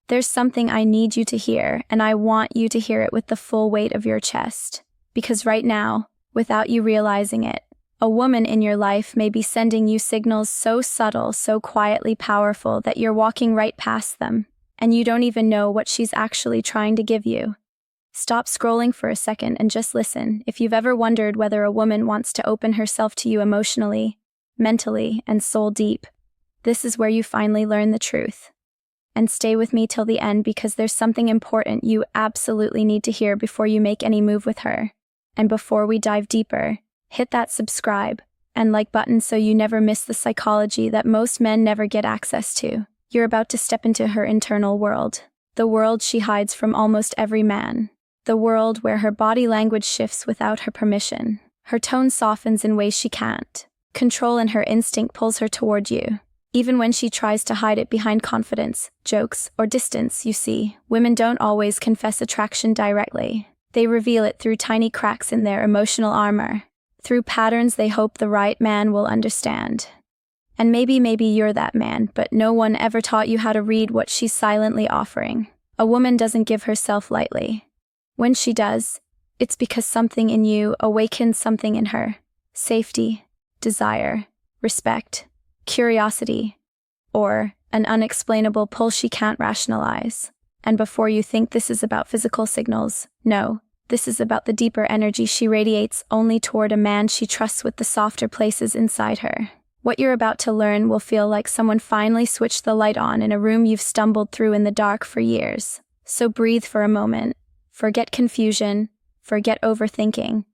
There's something I need you to hear, and I want you to hear it with the full weight of your chest. Because right now, without you realizing it, a woman in your life may be sending you signals so subtle, so quietly powerful that you're walking right past them, and you don't even know what she's actually trying to give you. Stop scrolling for a second and just listen. If you've ever wondered whether a woman wants to open herself to you emotionally, mentally, and soul deep, this is where you finally learn the truth. And stay with me till the end because there's something important you absolutely need to hear before you make any move with her. And before we dive deeper, hit that subscribe and like button so you never miss the psychology that most men never get access to. You're about to step into her internal world, the world she hides from almost every man, the world where her body language shifts without her permission, her tone softens in ways she can't control, and her instinct pulls her toward you. Even when she tries to hide it behind confidence, jokes, or distance, you see, women don't always confess attraction directly. They reveal it through tiny cracks in their emotional armor, through patterns they hope the right man will understand. And maybe you're that man, but no one ever taught you how to read what she's silently offering. A woman doesn't give herself lightly. When she does, it's because something in you awakens something in her. Safety, desire, respect, curiosity, or an unexplainable pull she can't rationalize. And before you think this is about physical signals, no, this is about the deeper energy she radiates only toward a man she trusts with the softer places inside her. What you're about to learn will feel like someone finally switched the light on in a room you've stumbled through in the dark for years. So breathe for a moment. Forget confusion. Forget overthinking.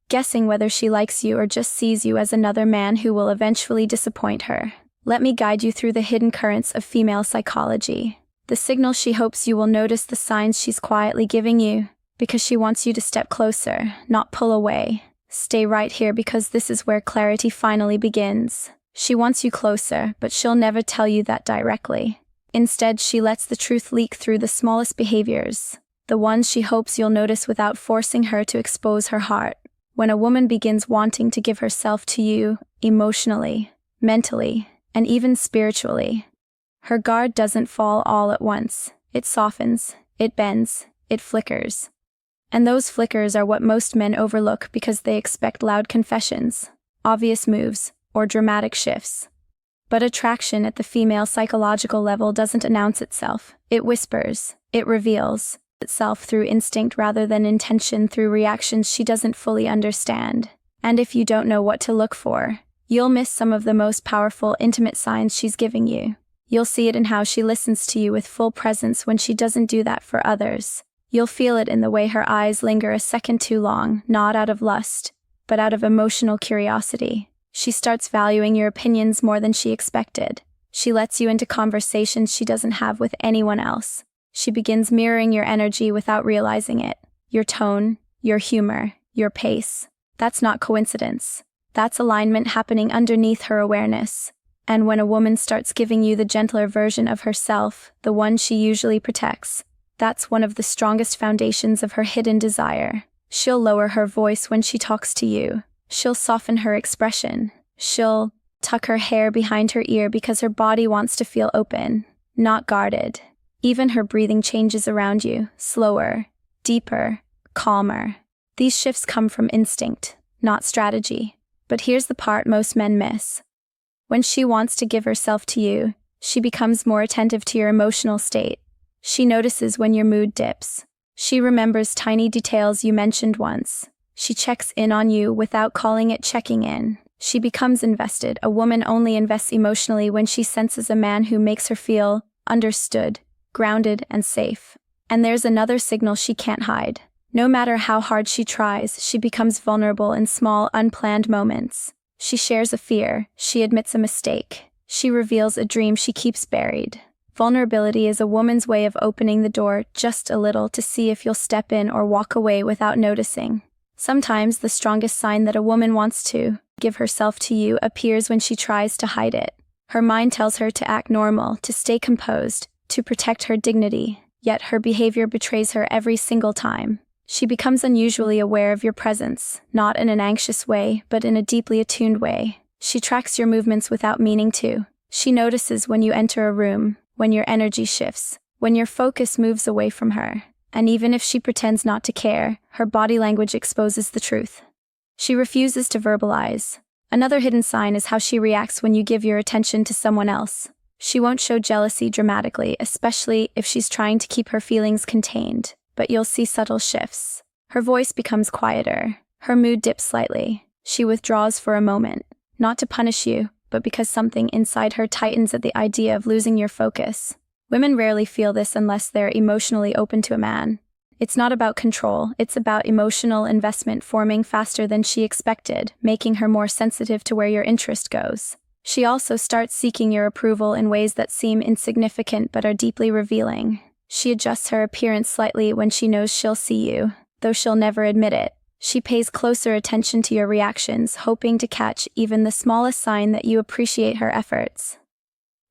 Guessing whether she likes you or just sees you as another man who will eventually disappoint her. Let me guide you through the hidden currents of female psychology. The signals she hopes you will notice, the signs she's quietly giving you, because she wants you to step closer, not pull away. Stay right here because this is where clarity finally begins. She wants you closer, but she'll never tell you that directly. Instead, she lets the truth leak through the smallest behaviors, the ones she hopes you'll notice without forcing her to expose her heart. When a woman begins wanting to give herself to you, emotionally, mentally, and even spiritually, her guard doesn't fall all at once. It softens, it bends, it flickers. And those flickers are what most men overlook because they expect loud confessions, obvious moves, or dramatic shifts. But attraction at the female psychological level doesn't announce itself. It whispers, it reveals itself through instinct rather than intention, through reactions she doesn't fully understand. And if you don't know what to look for, you'll miss some of the most powerful, intimate signs she's giving you. You'll see it in how she listens to you with full presence when she doesn't do that for others. You'll feel it in the way her eyes linger a second too long, not out of lust, but out of emotional curiosity. She starts valuing your opinions more than she expected. She lets you into conversations she doesn't have with anyone else. She begins mirroring your energy without realizing it. Your tone, your humor, your pace. That's not coincidence. That's alignment happening underneath her awareness. And when a woman starts giving you the gentler version of herself, the one she usually protects, that's one of the strongest foundations of her hidden desire. She'll lower her voice when she talks to you. She'll soften her expression. She'll tuck her hair behind her ear because her body wants to feel open, not guarded. Even her breathing changes around you, slower, deeper, calmer. These shifts come from instinct, not strategy. But here's the part most men miss. When she wants to give herself to you, she becomes more attentive to your emotional state. She notices when your mood dips. She remembers tiny details you mentioned once. She checks in on you without calling it checking in. She becomes invested. A woman only invests emotionally when she senses a man who makes her feel understood, grounded, and safe. And there's another signal she can't hide. No matter how hard she tries, she becomes vulnerable in small, unplanned moments. She shares a fear. She admits a mistake. She reveals a dream she keeps buried. Vulnerability is a woman's way of opening the door just a little to see if you'll step in or walk away without noticing. Sometimes the strongest sign that a woman wants to give herself to you appears when she tries to hide it. Her mind tells her to act normal, to stay composed, to protect her dignity, yet her behavior betrays her every single time. She becomes unusually aware of your presence, not in an anxious way, but in a deeply attuned way. She tracks your movements without meaning to. She notices when you enter a room, when your energy shifts, when your focus moves away from her. And even if she pretends not to care, her body language exposes the truth. She refuses to verbalize. Another hidden sign is how she reacts when you give your attention to someone else. She won't show jealousy dramatically, especially if she's trying to keep her feelings contained, but you'll see subtle shifts. Her voice becomes quieter. Her mood dips slightly. She withdraws for a moment, not to punish you, but because something inside her tightens at the idea of losing your focus. Women rarely feel this unless they're emotionally open to a man. It's not about control, it's about emotional investment forming faster than she expected, making her more sensitive to where your interest goes. She also starts seeking your approval in ways that seem insignificant but are deeply revealing. She adjusts her appearance slightly when she knows she'll see you, though she'll never admit it. She pays closer attention to your reactions, hoping to catch even the smallest sign that you appreciate her efforts.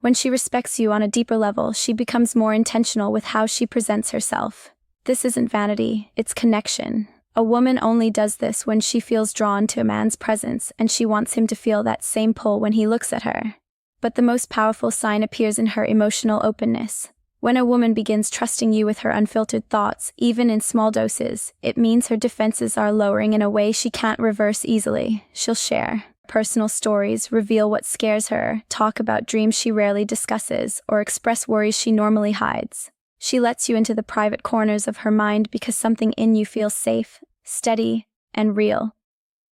When she respects you on a deeper level, she becomes more intentional with how she presents herself. This isn't vanity, it's connection. A woman only does this when she feels drawn to a man's presence and she wants him to feel that same pull when he looks at her. But the most powerful sign appears in her emotional openness. When a woman begins trusting you with her unfiltered thoughts, even in small doses, it means her defenses are lowering in a way she can't reverse easily. She'll share personal stories, reveal what scares her, talk about dreams she rarely discusses, or express worries she normally hides. She lets you into the private corners of her mind because something in you feels safe, steady, and real.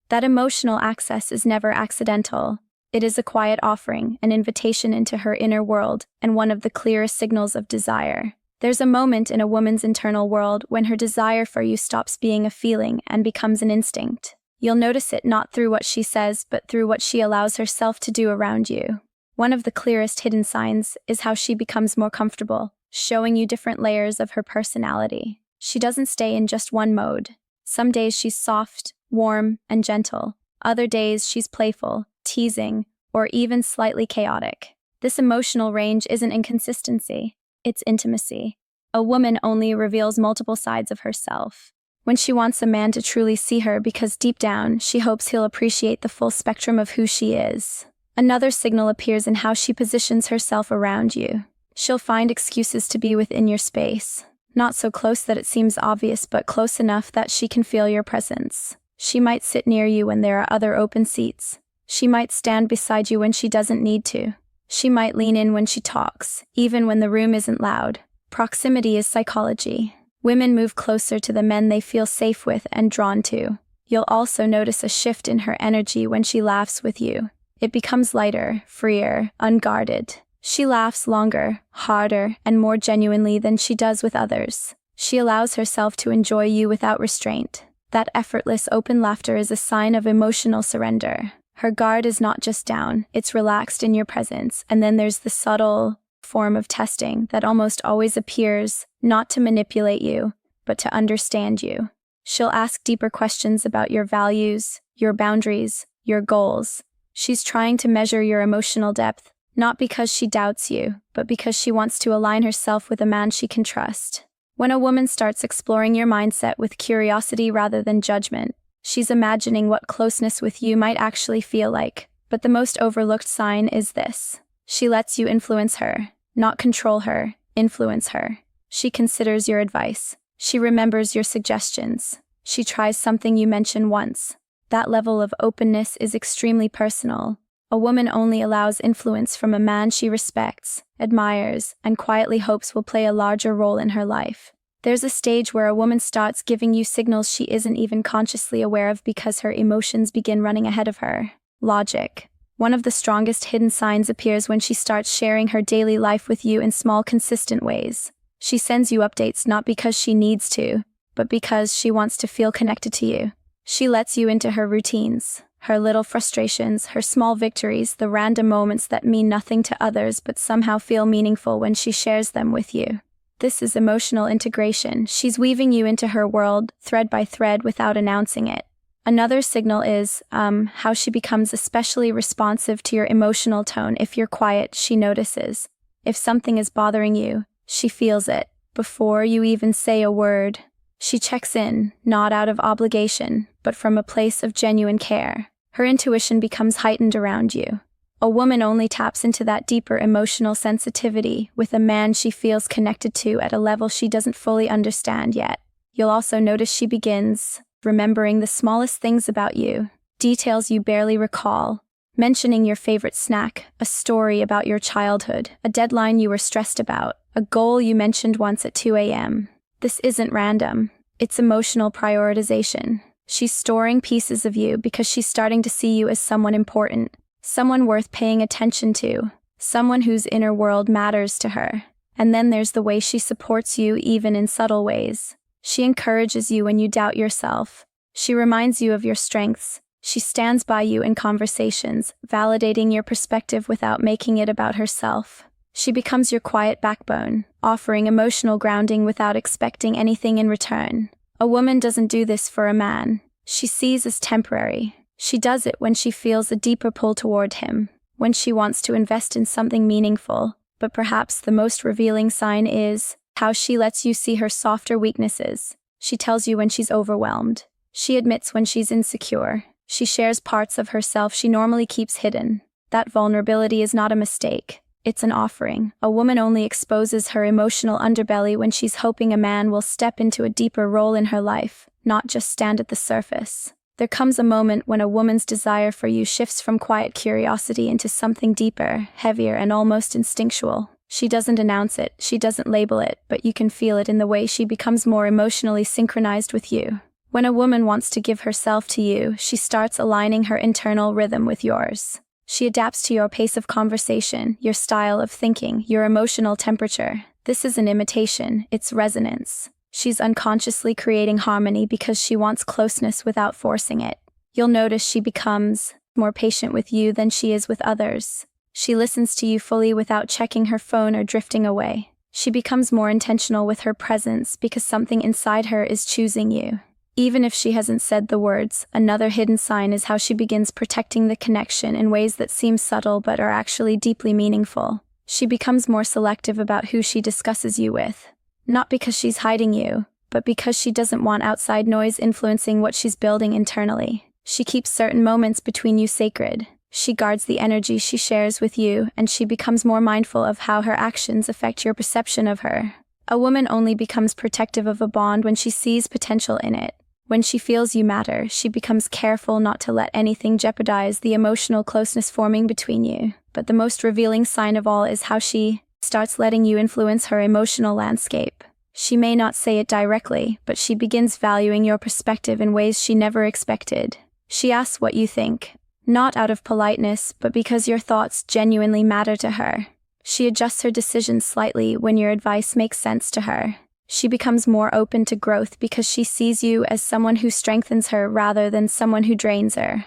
That emotional access is never accidental. It is a quiet offering, an invitation into her inner world, and one of the clearest signals of desire. There's a moment in a woman's internal world when her desire for you stops being a feeling and becomes an instinct. You'll notice it not through what she says, but through what she allows herself to do around you. One of the clearest hidden signs is how she becomes more comfortable, showing you different layers of her personality. She doesn't stay in just one mode. Some days she's soft, warm, and gentle. Other days she's playful, teasing, or even slightly chaotic. This emotional range isn't inconsistency, it's intimacy. A woman only reveals multiple sides of herself when she wants a man to truly see her, because deep down she hopes he'll appreciate the full spectrum of who she is. Another signal appears in how she positions herself around you. She'll find excuses to be within your space. Not so close that it seems obvious, but close enough that she can feel your presence. She might sit near you when there are other open seats. She might stand beside you when she doesn't need to. She might lean in when she talks, even when the room isn't loud. Proximity is psychology. Women move closer to the men they feel safe with and drawn to. You'll also notice a shift in her energy when she laughs with you. It becomes lighter, freer, unguarded. She laughs longer, harder, and more genuinely than she does with others. She allows herself to enjoy you without restraint. That effortless, open laughter is a sign of emotional surrender. Her guard is not just down, it's relaxed in your presence. And then there's the subtle form of testing that almost always appears, not to manipulate you, but to understand you. She'll ask deeper questions about your values, your boundaries, your goals. She's trying to measure your emotional depth, not because she doubts you, but because she wants to align herself with a man she can trust. When a woman starts exploring your mindset with curiosity rather than judgment, she's imagining what closeness with you might actually feel like. But the most overlooked sign is this. She lets you influence her, not control her, influence her. She considers your advice. She remembers your suggestions. She tries something you mention once. That level of openness is extremely personal. A woman only allows influence from a man she respects, admires, and quietly hopes will play a larger role in her life. There's a stage where a woman starts giving you signals she isn't even consciously aware of because her emotions begin running ahead of her. Logic. One of the strongest hidden signs appears when she starts sharing her daily life with you in small, consistent ways. She sends you updates not because she needs to, but because she wants to feel connected to you. She lets you into her routines, her little frustrations, her small victories, the random moments that mean nothing to others but somehow feel meaningful when she shares them with you. This is emotional integration. She's weaving you into her world, thread by thread, without announcing it. Another signal is how she becomes especially responsive to your emotional tone. If you're quiet, she notices. If something is bothering you, she feels it. Before you even say a word, she checks in, not out of obligation, but from a place of genuine care. Her intuition becomes heightened around you. A woman only taps into that deeper emotional sensitivity with a man she feels connected to at a level she doesn't fully understand yet. You'll also notice she begins remembering the smallest things about you, details you barely recall, mentioning your favorite snack, a story about your childhood, a deadline you were stressed about, a goal you mentioned once at 2 a.m. This isn't random. It's emotional prioritization. She's storing pieces of you because she's starting to see you as someone important, someone worth paying attention to, someone whose inner world matters to her. And then there's the way she supports you even in subtle ways. She encourages you when you doubt yourself. She reminds you of your strengths. She stands by you in conversations, validating your perspective without making it about herself. She becomes your quiet backbone, offering emotional grounding without expecting anything in return. A woman doesn't do this for a man. She sees as temporary. She does it when she feels a deeper pull toward him, when she wants to invest in something meaningful. But perhaps the most revealing sign is how she lets you see her softer weaknesses. She tells you when she's overwhelmed. She admits when she's insecure. She shares parts of herself she normally keeps hidden. That vulnerability is not a mistake. It's an offering. A woman only exposes her emotional underbelly when she's hoping a man will step into a deeper role in her life, not just stand at the surface. There comes a moment when a woman's desire for you shifts from quiet curiosity into something deeper, heavier, and almost instinctual. She doesn't announce it, she doesn't label it, but you can feel it in the way she becomes more emotionally synchronized with you. When a woman wants to give herself to you, she starts aligning her internal rhythm with yours. She adapts to your pace of conversation, your style of thinking, your emotional temperature. This isn't imitation, it's resonance. She's unconsciously creating harmony because she wants closeness without forcing it. You'll notice she becomes more patient with you than she is with others. She listens to you fully without checking her phone or drifting away. She becomes more intentional with her presence because something inside her is choosing you. Even if she hasn't said the words, another hidden sign is how she begins protecting the connection in ways that seem subtle but are actually deeply meaningful. She becomes more selective about who she discusses you with. Not because she's hiding you, but because she doesn't want outside noise influencing what she's building internally. She keeps certain moments between you sacred. She guards the energy she shares with you, and she becomes more mindful of how her actions affect your perception of her. A woman only becomes protective of a bond when she sees potential in it. When she feels you matter, she becomes careful not to let anything jeopardize the emotional closeness forming between you. But the most revealing sign of all is how she starts letting you influence her emotional landscape. She may not say it directly, but she begins valuing your perspective in ways she never expected. She asks what you think, not out of politeness, but because your thoughts genuinely matter to her. She adjusts her decisions slightly when your advice makes sense to her. She becomes more open to growth because she sees you as someone who strengthens her rather than someone who drains her.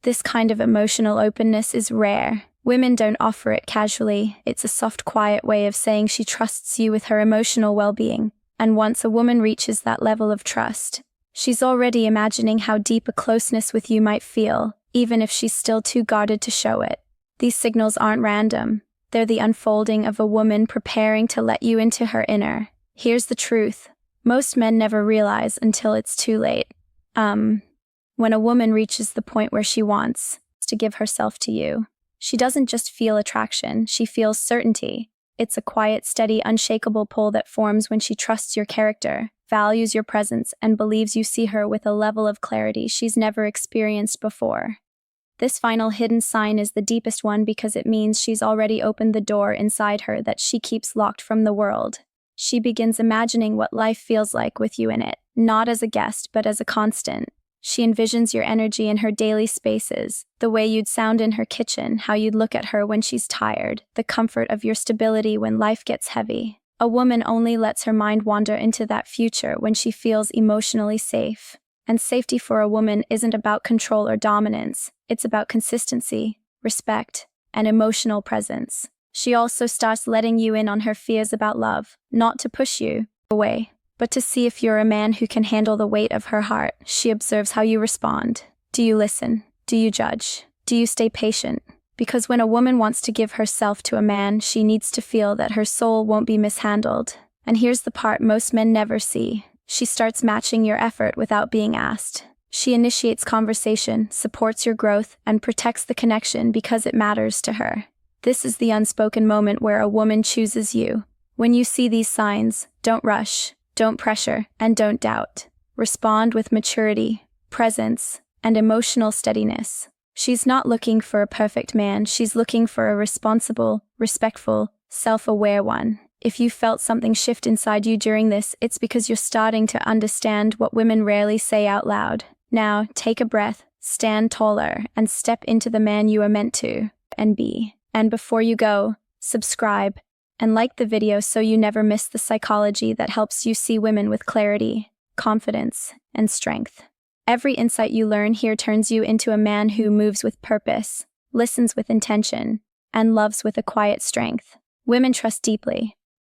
This kind of emotional openness is rare. Women don't offer it casually. It's a soft, quiet way of saying she trusts you with her emotional well-being. And once a woman reaches that level of trust, she's already imagining how deep a closeness with you might feel, even if she's still too guarded to show it. These signals aren't random. They're the unfolding of a woman preparing to let you into her inner. Here's the truth. Most men never realize until it's too late. When a woman reaches the point where she wants to give herself to you, she doesn't just feel attraction, she feels certainty. It's a quiet, steady, unshakable pull that forms when she trusts your character, values your presence, and believes you see her with a level of clarity she's never experienced before. This final hidden sign is the deepest one because it means she's already opened the door inside her that she keeps locked from the world. She begins imagining what life feels like with you in it, not as a guest, but as a constant. She envisions your energy in her daily spaces, the way you'd sound in her kitchen, how you'd look at her when she's tired, the comfort of your stability when life gets heavy. A woman only lets her mind wander into that future when she feels emotionally safe. And safety for a woman isn't about control or dominance, it's about consistency, respect, and emotional presence. She also starts letting you in on her fears about love, not to push you away, but to see if you're a man who can handle the weight of her heart. She observes how you respond. Do you listen? Do you judge? Do you stay patient? Because when a woman wants to give herself to a man, she needs to feel that her soul won't be mishandled. And here's the part most men never see. She starts matching your effort without being asked. She initiates conversation, supports your growth, and protects the connection because it matters to her. This is the unspoken moment where a woman chooses you. When you see these signs, don't rush, don't pressure, and don't doubt. Respond with maturity, presence, and emotional steadiness. She's not looking for a perfect man, she's looking for a responsible, respectful, self-aware one. If you felt something shift inside you during this, it's because you're starting to understand what women rarely say out loud. Now, take a breath, stand taller, and step into the man you are meant to and be. And before you go, subscribe and like the video so you never miss the psychology that helps you see women with clarity, confidence, and strength. Every insight you learn here turns you into a man who moves with purpose, listens with intention, and loves with a quiet strength. Women trust deeply,